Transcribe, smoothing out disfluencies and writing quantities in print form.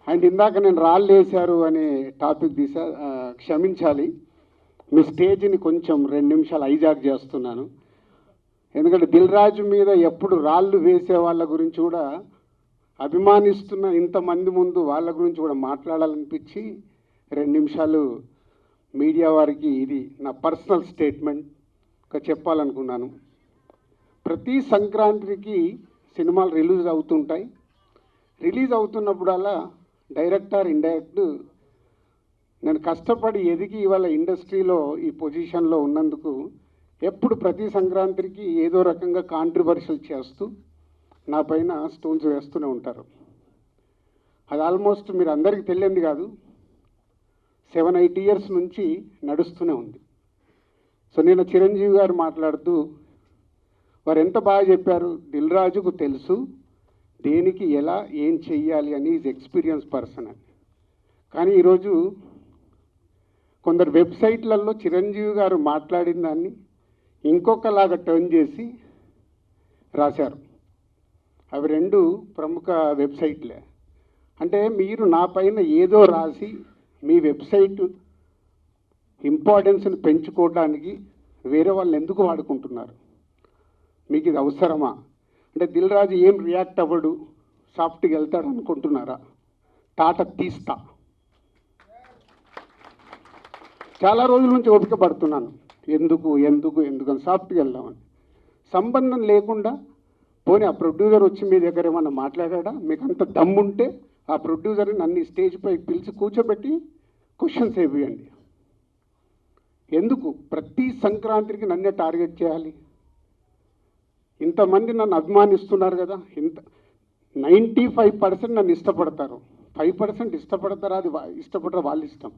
And ఇందాక నేను రాళ్ళు వేశారు అనే టాపిక్ తీసా, క్షమించాలి. మీ స్టేజ్ని కొంచెం 2 నిమిషాలు హైజాక్ చేస్తున్నాను. ఎందుకంటే దిల్ రాజు మీద ఎప్పుడు రాళ్ళు వేసే వాళ్ళ గురించి కూడా అభిమానిస్తున్న ఇంతమంది ముందు వాళ్ళ గురించి కూడా మాట్లాడాలనిపించి 2 నిమిషాలు మీడియా వారికి ఇది నా పర్సనల్ స్టేట్మెంట్గా చెప్పాలనుకున్నాను. ప్రతి సంక్రాంతికి సినిమాలు రిలీజ్ అవుతుంటాయి. రిలీజ్ అవుతున్నప్పుడల్లా డైరెక్టర్ ఇండైరెక్ట్ నేను కష్టపడి ఎదిగి ఇవాళ ఇండస్ట్రీలో ఈ పొజిషన్లో ఉన్నందుకు ఎప్పుడు ప్రతి సంక్రాంతికి ఏదో రకంగా కాంట్రవర్షియల్ చేస్తూ నా పైన స్టోన్స్ వేస్తూనే ఉంటారు. అది ఆల్మోస్ట్ మీరు అందరికీ తెలియంది కాదు, 7-8 ఇయర్స్ నుంచి నడుస్తూనే ఉంది. సో నేను చిరంజీవి గారు మాట్లాడుతూ వారు ఎంత బాగా చెప్పారు, దిల్ రాజుకు తెలుసు దేనికి ఎలా ఏం చెయ్యాలి అని, ఈజ్ ఎక్స్పీరియన్స్ పర్సన్ అని. కానీ ఈరోజు కొందరు వెబ్సైట్లలో చిరంజీవి గారు మాట్లాడిన దాన్ని ఇంకొకలాగా టర్న్ చేసి రాశారు. అవి 2 ప్రముఖ వెబ్సైట్లే. అంటే మీరు నా పైన ఏదో రాసి మీ వెబ్సైట్ ఇంపార్టెన్స్ని పెంచుకోవడానికి వేరే వాళ్ళు ఎందుకు వాడుకుంటున్నారు? మీకు ఇది అవసరమా? అంటే దిల్ రాజు ఏం రియాక్ట్ అవ్వడు, సాఫ్ట్గా వెళ్తాడు అనుకుంటున్నారా? టాటా తీస్తా. చాలా రోజుల నుంచి ఓపిక పడుతున్నాను, ఎందుకు అని సాఫ్ట్గా వెళ్దామని. సంబంధం లేకుండా పోనీ ఆ ప్రొడ్యూసర్ వచ్చి మీ దగ్గర ఏమన్నా మాట్లాడా? మీకు అంత దమ్ముంటే ఆ ప్రొడ్యూసర్ని నన్ను స్టేజ్పై పిలిచి కూర్చోబెట్టి క్వశ్చన్స్ వేయండి. ఎందుకు ప్రతి సంక్రాంతికి నన్నే టార్గెట్ చేయాలి? ఇంతమంది నన్ను అభిమానిస్తున్నారు కదా, 95% నన్ను ఇష్టపడతారు, 5% ఇష్టపడతారా? అది ఇష్టపడరా వాళ్ళ ఇష్టం.